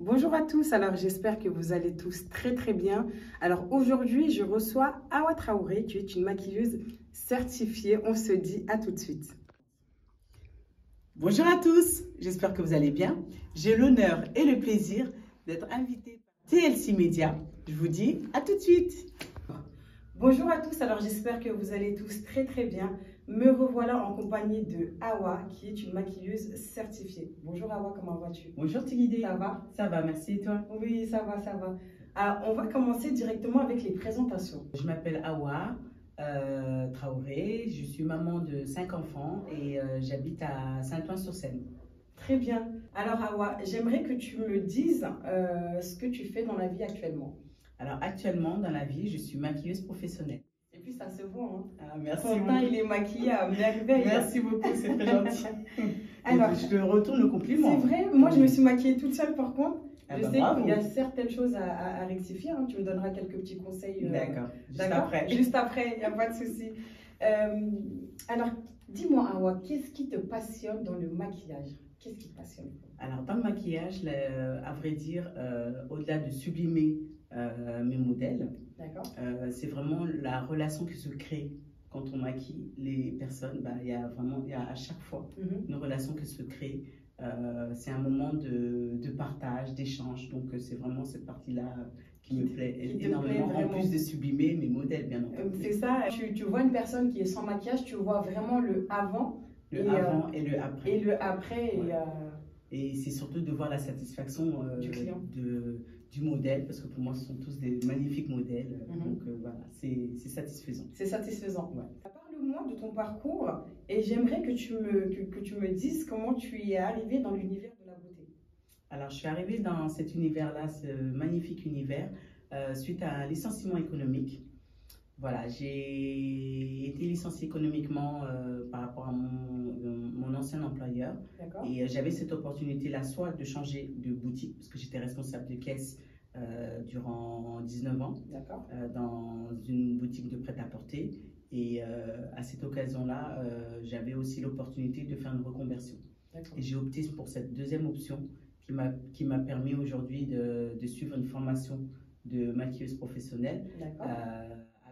Bonjour à tous, alors j'espère que vous allez tous très bien. Alors aujourd'hui, je reçois Awa Traoré, qui est une maquilleuse certifiée. On se dit à tout de suite. Bonjour à tous, j'espère que vous allez bien. J'ai l'honneur et le plaisir d'être invitée par TLC Media. Je vous dis à tout de suite. Bonjour à tous, alors j'espère que vous allez tous très bien. Me revoilà en compagnie de Awa, qui est une maquilleuse certifiée. Bonjour Awa, comment vas-tu? Bonjour Tigidé. Ça va? Ça va, merci et toi? Oui, ça va. Alors, on va commencer directement avec les présentations. Je m'appelle Awa Traoré, je suis maman de 5 enfants et j'habite à Saint-Ouen-sur-Seine. Très bien. Alors Awa, j'aimerais que tu me dises ce que tu fais dans la vie actuellement. Alors actuellement dans la vie, je suis maquilleuse professionnelle. Et puis ça se voit, hein. Ah, merci Ton beaucoup. teint, il est maquillé à merveille. Merci beaucoup, c'est très gentil. Alors, je te retourne le compliment. C'est vrai, moi je me suis maquillée toute seule par contre. Ah Je bah, sais bravo. qu'il y a certaines choses à rectifier, hein. Tu me donneras quelques petits conseils. D'accord, juste D'accord. après. Juste après, il n'y a pas de souci. Alors, dis-moi Awa, qu'est-ce qui te passionne dans le maquillage? Qu'est-ce qui te passionne? Alors, dans le maquillage, à vrai dire, au-delà de sublimer mes modèles, c'est vraiment la relation qui se crée quand on maquille les personnes. Il y a à chaque fois une relation qui se crée. C'est un moment de partage, d'échange. Donc, c'est vraiment cette partie-là qui me plaît énormément, en plus de sublimer mes modèles, bien entendu. C'est ça, tu vois une personne qui est sans maquillage, tu vois vraiment le avant. Avant et le après. Et le après. Ouais. Et c'est surtout de voir la satisfaction du client. Du modèle, parce que pour moi, ce sont tous des magnifiques modèles. Donc voilà, c'est satisfaisant. C'est satisfaisant. Ouais. Parle-moi de ton parcours et j'aimerais que tu me dises comment tu y es arrivée dans l'univers de la beauté. Alors, je suis arrivée dans cet univers-là, ce magnifique univers, suite à un licenciement économique. Voilà, j'ai été licenciée économiquement par rapport à mon ancien employeur. Et j'avais cette opportunité-là, soit de changer de boutique, parce que j'étais responsable de caisse durant 19 ans, dans une boutique de prêt-à-porter. Et à cette occasion-là, j'avais aussi l'opportunité de faire une reconversion. Et j'ai opté pour cette deuxième option qui m'a permis aujourd'hui de suivre une formation de maquilleuse professionnelle.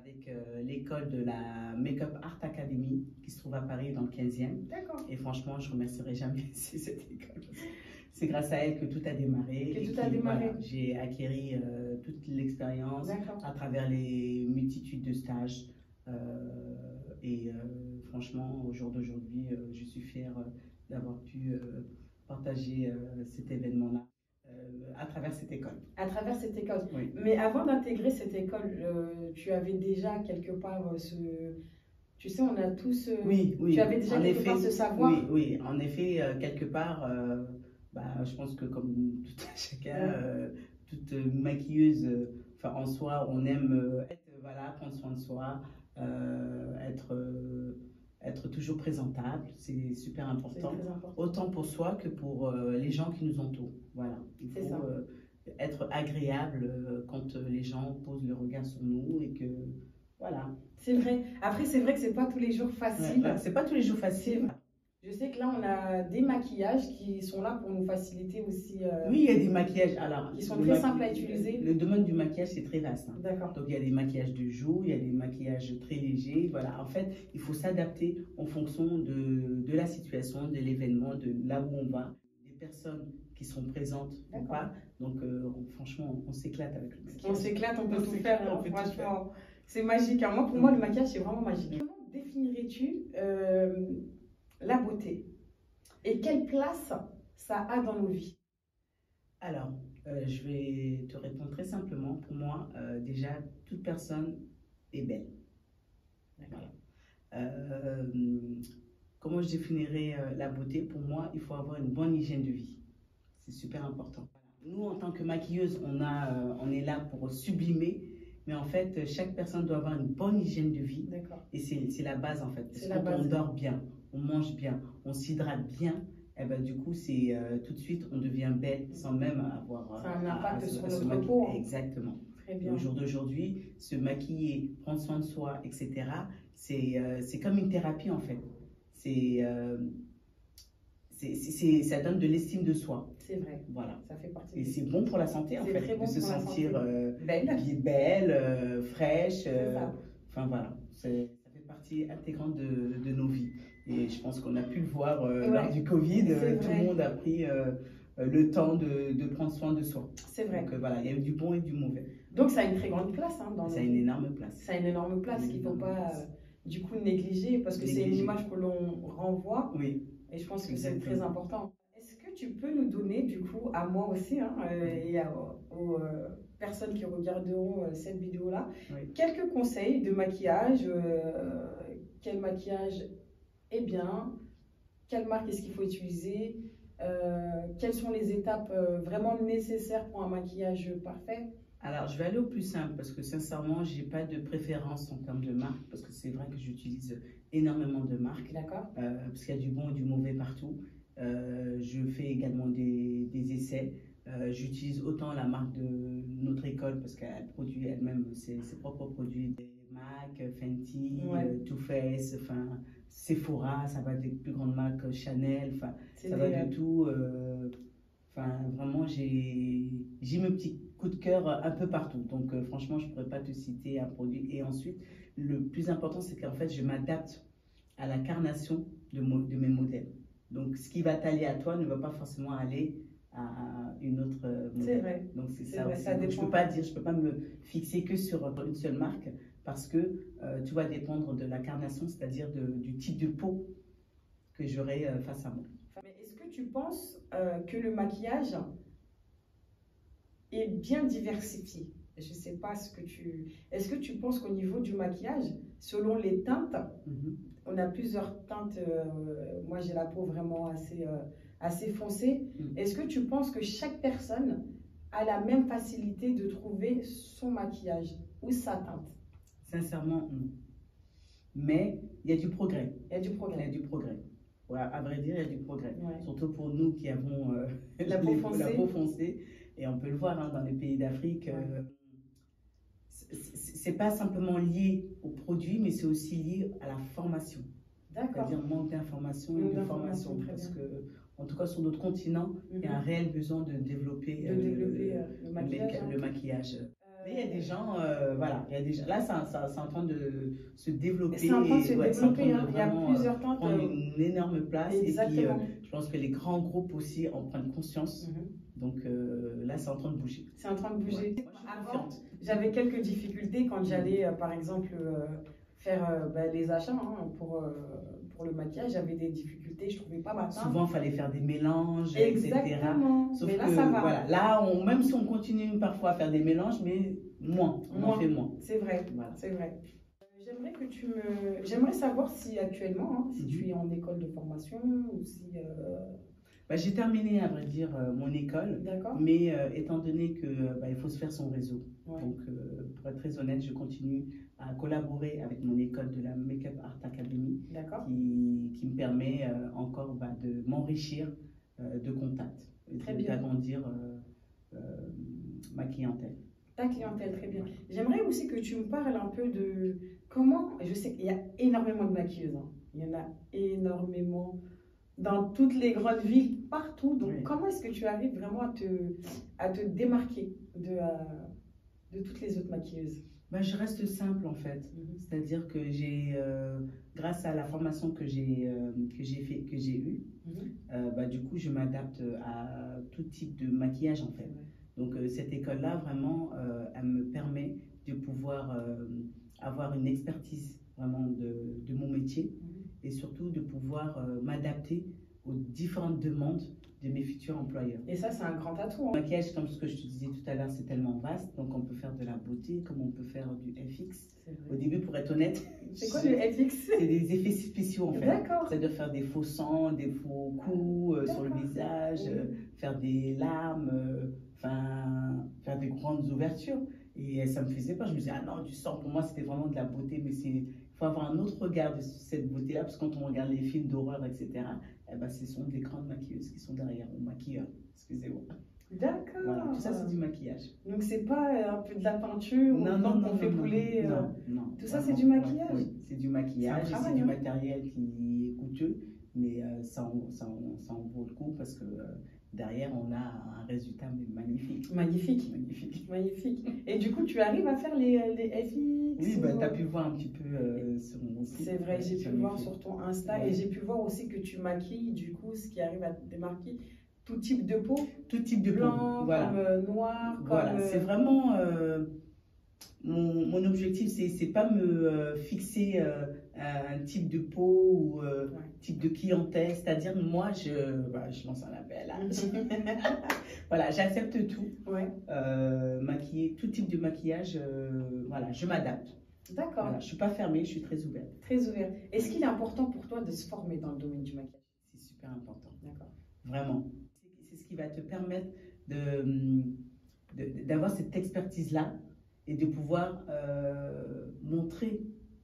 Avec l'école de la Make-up Art Academy qui se trouve à Paris dans le 15e. Et franchement, je ne remercierai jamais cette école. C'est grâce à elle que tout a démarré. Voilà, j'ai acquis toute l'expérience à travers les multitudes de stages. Franchement, au jour d'aujourd'hui, je suis fière d'avoir pu partager cet événement-là. À travers cette école. À travers cette école. Oui. Mais avant d'intégrer cette école, tu avais déjà quelque part Tu sais, on a tous... Oui. Tu avais déjà quelque part ce savoir. Oui, en effet, quelque part, je pense que comme tout chacun, toute maquilleuse, en soi, on aime prendre soin de soi, être toujours présentable, c'est super important, autant pour soi que pour les gens qui nous entourent. Voilà, il faut être agréable quand les gens posent le regard sur nous et que voilà. C'est vrai. Après, c'est vrai que c'est pas tous les jours facile. C'est pas tous les jours facile. Je sais que là, on a des maquillages qui sont là pour nous faciliter aussi. Oui, il y a des maquillages qui sont très simples à utiliser. Le domaine du maquillage, c'est très vaste. D'accord. Donc, il y a des maquillages de jour, il y a des maquillages très légers. Voilà. En fait, il faut s'adapter en fonction de la situation, de l'événement, de là où on va, des personnes qui sont présentes ou pas. Donc, franchement, on s'éclate avec le maquillage. On s'éclate, on peut tout faire. Franchement, c'est magique. Alors, pour moi, le maquillage, c'est vraiment magique. Comment définirais-tu la beauté et quelle place ça a dans nos vies? Alors, je vais te répondre très simplement. Pour moi, déjà, toute personne est belle. Voilà. Comment je définirais la beauté? Pour moi, il faut avoir une bonne hygiène de vie. C'est super important. Nous, en tant que maquilleuse, on est là pour sublimer. Mais en fait, chaque personne doit avoir une bonne hygiène de vie. Et c'est la base, en fait. Parce que quand on dort bien, on mange bien, on s'hydrate bien, et ben, du coup, c'est tout de suite, on devient belle sans même avoir un impact sur notre peau. Exactement. Très bien. Au jour d'aujourd'hui, se maquiller, prendre soin de soi, etc., c'est comme une thérapie, en fait. C'est ça donne de l'estime de soi. C'est vrai. Voilà. Ça fait partie. Et c'est bon pour la santé, en fait, très bon de se pour la sentir belle, fraîche. Ça. Enfin voilà, ça fait partie intégrante de nos vies. Et je pense qu'on a pu le voir lors du Covid. Tout le monde a pris le temps de prendre soin de soi. C'est vrai. Donc voilà, il y a eu du bon et du mauvais. Donc ça a une très grande place. Hein, ça a une énorme place. Ça a une énorme place qu'il ne faut pas du coup négliger parce que c'est une image que l'on renvoie. Oui. Et je pense que c'est très important. Est-ce que tu peux nous donner du coup, à moi aussi, hein, et aux personnes qui regarderont cette vidéo-là, quelques conseils de maquillage, quel maquillage est bien, quelle marque est-ce qu'il faut utiliser, quelles sont les étapes vraiment nécessaires pour un maquillage parfait? Alors, je vais aller au plus simple parce que sincèrement, je n'ai pas de préférence en termes de marque parce que c'est vrai que j'utilise énormément de marques. D'accord. Parce qu'il y a du bon et du mauvais partout. Je fais également des essais. J'utilise autant la marque de notre école parce qu'elle produit elle-même ses propres produits. Des MAC, Fenty, Too Faced, enfin, Sephora, ça va des plus grandes marques, Chanel, enfin, ça va de tout. Enfin, vraiment, j'ai mes petits coups de cœur un peu partout. Donc, franchement, je ne pourrais pas te citer un produit. Et ensuite, le plus important, c'est qu'en fait, je m'adapte à la carnation de mes modèles. Donc, ce qui va t'aller à toi ne va pas forcément aller à une autre modèle. C'est vrai. Donc, c'est ça. Donc, je ne peux pas me fixer que sur une seule marque parce que tout va dépendre de la carnation, c'est-à-dire du type de peau que j'aurai face à moi. Mais est-ce que tu penses que le maquillage est bien diversifié? Je ne sais pas ce que tu... Est-ce que tu penses qu'au niveau du maquillage, selon les teintes, on a plusieurs teintes, moi j'ai la peau vraiment assez foncée, est-ce que tu penses que chaque personne a la même facilité de trouver son maquillage ou sa teinte? Sincèrement, non. Mais il y a du progrès. Il y a du progrès. Il y a du progrès. Ouais, à vrai dire, il y a du progrès. Surtout pour nous qui avons la peau foncée. Et on peut le voir dans les pays d'Afrique. C'est pas simplement lié au produit, mais c'est aussi lié à la formation. D'accord. C'est-à-dire manque d'information et de formation. Parce que, en tout cas, sur notre continent, il y a un réel besoin de développer, le maquillage. Mais il y a des gens, voilà, il y a des gens, là, c'est en train de se développer. C'est en train de se développer, il y a plusieurs teintes. Prendre une énorme place. Exactement. Et puis, je pense que les grands groupes aussi en prennent conscience. Donc là, c'est en train de bouger. C'est en train de bouger. Avant, j'avais quelques difficultés quand j'allais, par exemple, faire les achats pour le maquillage. J'avais des difficultés, je ne trouvais pas ma teinte. Souvent, il fallait faire des mélanges, Exactement. etc. Sauf mais là, que, ça va. Voilà, là, même si on continue parfois à faire des mélanges, mais on en fait moins. C'est vrai, c'est vrai. J'aimerais que J'aimerais savoir si actuellement, si tu es en école de formation ou si... J'ai terminé, à vrai dire, mon école, mais étant donné qu'il faut se faire son réseau. Donc, pour être très honnête, je continue à collaborer avec mon école de la Makeup Art Academy, qui me permet encore de m'enrichir de contacts et d'agrandir ma clientèle. Ta clientèle, très bien. J'aimerais aussi que tu me parles un peu de comment... Je sais qu'il y a énormément de maquilleuses, il y en a énormément dans toutes les grandes villes, partout. Donc, comment est-ce que tu arrives vraiment à te démarquer de toutes les autres maquilleuses? Je reste simple en fait. C'est-à-dire que j'ai, grâce à la formation que j'ai eue, du coup, je m'adapte à tout type de maquillage en fait. Donc, cette école-là, vraiment, elle me permet de pouvoir avoir une expertise vraiment de mon métier. Et surtout de pouvoir m'adapter aux différentes demandes de mes futurs employeurs. Et ça, c'est un grand atout. Le maquillage, comme ce que je te disais tout à l'heure, c'est tellement vaste. Donc, on peut faire de la beauté, comme on peut faire du FX. Au début, pour être honnête, c'est quoi le FX? C'est des effets spéciaux en fait. D'accord. C'est de faire des faux sangs, des faux coups sur le visage, faire des larmes, faire des grandes ouvertures. Et ça me faisait peur. Je me disais, ah non, du sang, pour moi, c'était vraiment de la beauté, mais il faut avoir un autre regard de cette beauté-là, parce que quand on regarde les films d'horreur, etc., ce sont des grandes maquilleuses qui sont derrière, ou maquilleurs, excusez-moi. D'accord. Voilà, tout ça, c'est du maquillage. Donc, c'est pas un peu de la peinture qu'on fait couler non. Tout ça, c'est du maquillage? Oui, c'est du maquillage, c'est du matériel qui est coûteux, mais ça en vaut le coup parce que derrière, on a un résultat magnifique. Magnifique. Magnifique. Magnifique. Et du coup, tu arrives à faire les FX? Oui, bah, tu as pu voir un petit peu sur mon site. C'est vrai, j'ai pu voir sur ton Insta Ouais. et j'ai pu voir aussi que tu maquilles, du coup, ce qui arrive à te démarquer, tout type de peau, Tout type de peau. blanc, Voilà. comme noir, Voilà, comme... c'est vraiment mon objectif, c'est pas me fixer un type de peau ou type de clientèle. C'est-à-dire, moi, je lance un appel. Hein. Voilà, j'accepte tout. Ouais. Maquiller, tout type de maquillage, voilà, je m'adapte. D'accord. Voilà, je suis pas fermée, je suis très ouverte. Très ouvert. Est-ce qu'il est important pour toi de se former dans le domaine du maquillage? C'est super important. D'accord. Vraiment. C'est ce qui va te permettre d'avoir cette expertise-là et de pouvoir montrer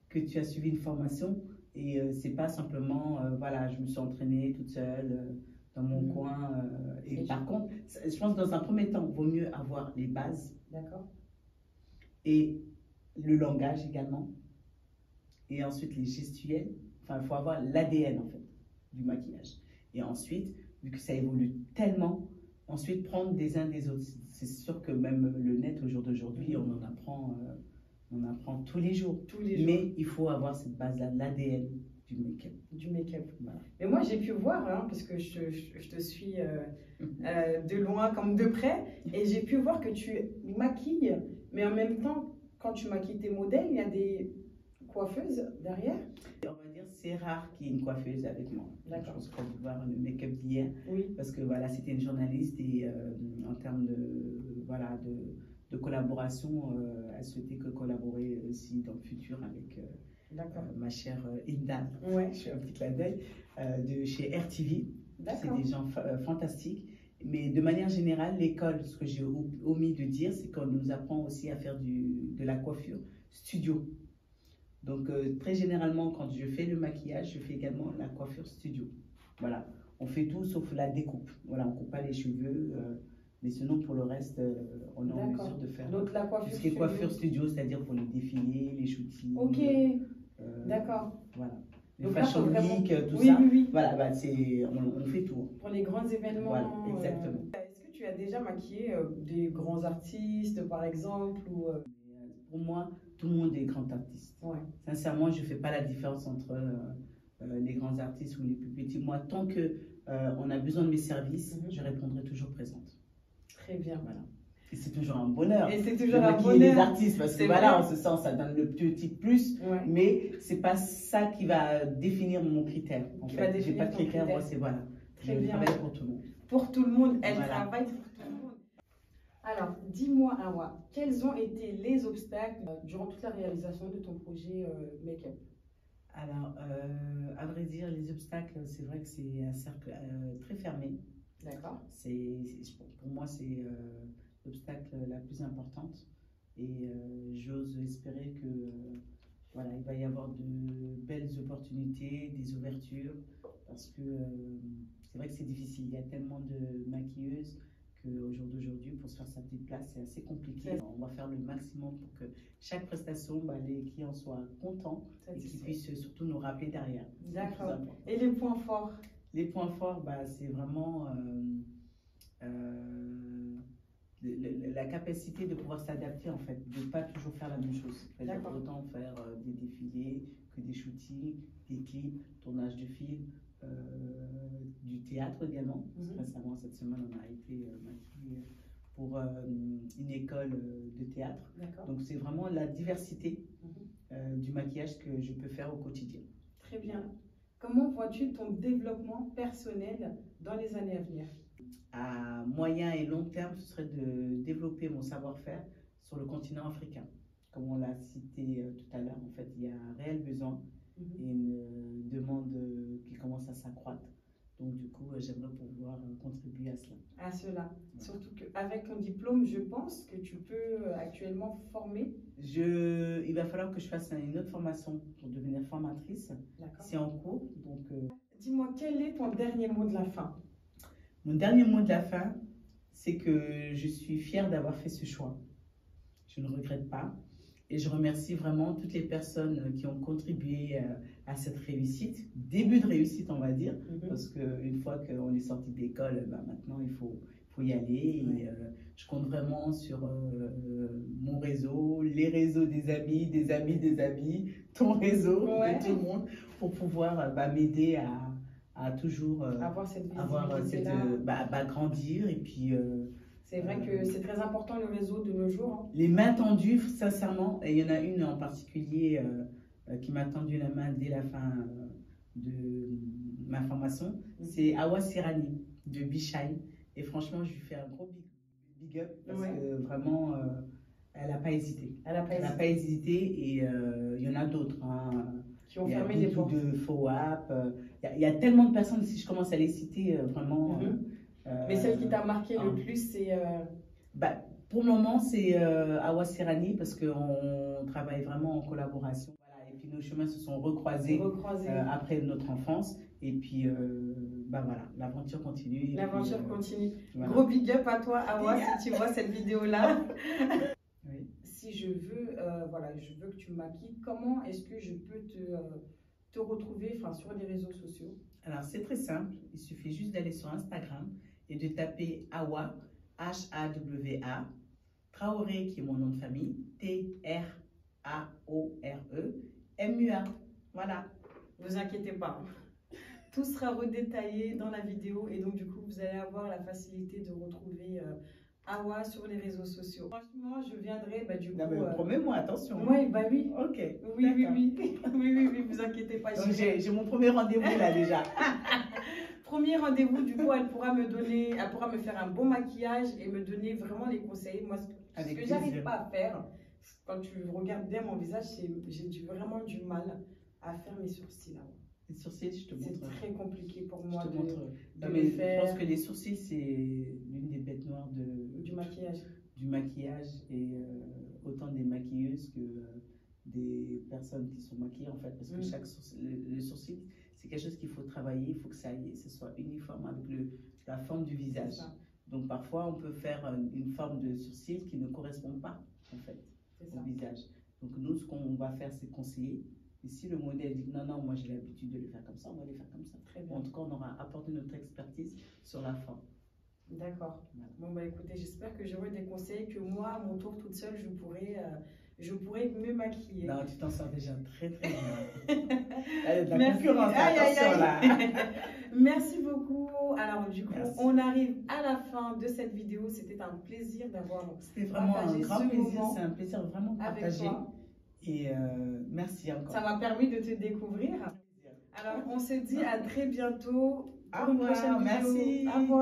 que tu as suivi une formation et c'est pas simplement, voilà, je me suis entraînée toute seule dans mon coin. Et par contre, je pense que dans un premier temps, il vaut mieux avoir les bases. D'accord. Et le langage également. Et ensuite les gestuels. Enfin, il faut avoir l'ADN en fait du maquillage. Et ensuite, vu que ça évolue tellement, ensuite prendre des uns des autres. C'est sûr que même le net au jour d'aujourd'hui, on en apprend tous les jours. Tous les jours. Mais il faut avoir cette base-là, l'ADN du make-up. Du make-up. Voilà. Mais moi, j'ai pu voir, hein, parce que je te suis de loin comme de près, et j'ai pu voir que tu maquilles, mais en même temps, quand tu maquilles tes modèles, il y a des coiffeuses derrière. On va dire c'est rare qu'il y ait une coiffeuse avec moi. D'accord. Je pense qu'on peut voir le make-up d'hier. Oui. Parce que voilà, c'était une journaliste et en termes de collaboration, elle souhaitait que collaborer aussi dans le futur avec ma chère Inda. Ouais. Je fais un petit clin d'œil de chez RTV. C'est des gens fantastiques. Mais de manière générale, l'école, ce que j'ai omis de dire, c'est qu'on nous apprend aussi à faire de la coiffure studio. Donc, très généralement, quand je fais le maquillage, je fais également la coiffure studio. Voilà, on fait tout sauf la découpe. Voilà, on ne coupe pas les cheveux, mais sinon, pour le reste, on est en mesure de faire donc, la coiffure tout ce qui est coiffure studio, c'est-à-dire pour les défilés, les shootings. Ok, d'accord. Voilà. Les donc fashion là, week, tout oui, ça. Oui, oui. Voilà, bah, on fait tout. Pour les grands événements. Voilà, exactement. Est-ce que tu as déjà maquillé des grands artistes, par exemple ou, Pour moi, tout le monde est grand artiste. Ouais. Sincèrement, je ne fais pas la différence entre les grands artistes ou les plus petits. Moi, tant qu'on a besoin de mes services, je répondrai toujours présente. Très bien. Voilà. Et c'est toujours un bonheur. Et c'est toujours un bonheur. Les artistes, parce que voilà, vrai. en ce sens, ça donne le petit plus, mais c'est pas ça qui va définir mon critère. En fait, j'ai pas de critère, moi c'est voilà. Très je bien. travaille pour tout le monde. Pour tout le monde, elle travaille pour tout le monde. Alors, dis-moi, Awa, quels ont été les obstacles durant toute la réalisation de ton projet make-up? Alors, à vrai dire, les obstacles, c'est vrai que c'est un cercle très fermé. D'accord. Pour moi, c'est l'obstacle la plus importante. Et j'ose espérer que voilà, il va y avoir de belles opportunités, des ouvertures, parce que c'est vrai que c'est difficile. Il y a tellement de maquilleuses qu'au jour d'aujourd'hui, pour se faire sa petite place, c'est assez compliqué. On va faire le maximum pour que chaque prestation, les clients soient contents et qu'ils puissent surtout nous rappeler derrière. D'accord. Et les points forts? Les points forts, c'est vraiment la capacité de pouvoir s'adapter, en fait, de ne pas toujours faire la même chose. C'est-à-dire autant faire des défilés que des shootings, des clips, tournage de films, du théâtre également. Récemment, cette semaine, on a été maquillé pour une école de théâtre. Donc, c'est vraiment la diversité du maquillage que je peux faire au quotidien. Très bien. Comment vois-tu ton développement personnel dans les années à venir? À moyen et long terme, ce serait de développer mon savoir-faire sur le continent africain. Comme on l'a cité tout à l'heure, en fait, il y a un réel besoin et une demande qui commence à s'accroître. Donc, du coup, j'aimerais pouvoir contribuer à cela. À cela. Ouais. Surtout qu'avec ton diplôme, je pense que tu peux actuellement former. Il va falloir que je fasse une autre formation pour devenir formatrice. C'est en cours. Donc, dis-moi, quel est ton dernier mot de la fin? Mon dernier mot de la fin, c'est que je suis fière d'avoir fait ce choix. Je ne regrette pas. Et je remercie vraiment toutes les personnes qui ont contribué à cette réussite, début de réussite, on va dire, Mhm. parce qu'une fois qu'on est sorti d'école, bah, maintenant il faut y aller. Ouais. Et, je compte vraiment sur mon réseau, les réseaux des amis, des amis, des amis, ton réseau, Ouais. de tout le monde, pour pouvoir bah, m'aider à toujours Avoir cette avoir visibilité-là. grandir. Et puis C'est vrai que c'est très important le réseau de nos jours. Hein. les mains tendues, sincèrement, et il y en a une en particulier qui m'a tendu la main dès la fin de ma formation, c'est Awa Sirani de Bichai. Et franchement, je lui fais un gros big up parce Ouais. que vraiment, elle n'a pas hésité. Elle n'a pas Elle n'a hésité. pas hésité et il y en a d'autres. Hein. Qui ont Il y a fermé les beaucoup portes. de FOAP. Il y a tellement de personnes, si je commence à les citer, vraiment. Mhm. Mais celle qui t'a marqué le plus, c'est. Bah, pour le moment, c'est Awa Sirani parce qu'on travaille vraiment en collaboration. Voilà, et puis nos chemins se sont recroisés après notre enfance. Et puis, bah voilà, l'aventure continue. L'aventure continue. Voilà. Gros big up à toi, Awa, si tu vois cette vidéo-là. Oui. Si je veux, voilà, je veux que tu me maquilles, comment est-ce que je peux te retrouver sur les réseaux sociaux? Alors, c'est très simple. Il suffit juste d'aller sur Instagram et de taper Awa, H-A-W-A, Traoré, qui est mon nom de famille, T-R-A-O-R-E, M-U-A. Voilà. Ne vous inquiétez pas. Tout sera redétaillé dans la vidéo et donc du coup, vous allez avoir la facilité de retrouver Awa sur les réseaux sociaux. Franchement, je viendrai du coup. Non, mais promets-moi, attention. Oui, bah oui. Ok. Oui, vous inquiétez pas. Donc, j'ai mon premier rendez-vous là déjà. Premier rendez-vous, du coup, elle pourra me faire un bon maquillage et me donner vraiment les conseils. Moi, ce que j'arrive pas à faire, quand tu regardes bien mon visage, j'ai vraiment du mal à faire mes sourcils là. Les sourcils, je te montre. C'est très compliqué pour moi je te montre. de mais le faire. Je pense que les sourcils, c'est l'une des bêtes noires du maquillage. Du maquillage et autant des maquilleuses que des personnes qui sont maquillées en fait. Parce que chaque le sourcil, c'est quelque chose qu'il faut travailler, il faut que ça soit uniforme avec la forme du visage. Donc parfois, on peut faire une forme de sourcil qui ne correspond pas en fait au visage. Donc nous, ce qu'on va faire, c'est conseiller. Et si le modèle dit non, non, moi j'ai l'habitude de le faire comme ça, on va le faire comme ça. Très bien. En tout cas, on aura apporté notre expertise sur la forme. D'accord. Voilà. Bon, bah écoutez, j'espère que j'aurai des conseils que moi, à mon tour, toute seule, je pourrais me maquiller. Non, tu t'en sors déjà très très bien. De la concurrence, attention là. Merci beaucoup. Alors du coup, on arrive à la fin de cette vidéo. C'était un plaisir d'avoir C'était vraiment un grand plaisir. C'est un plaisir vraiment partagé. Avec toi. Et merci encore. Ça m'a permis de te découvrir. Alors, on se dit à très bientôt. Au revoir, merci. Ciao.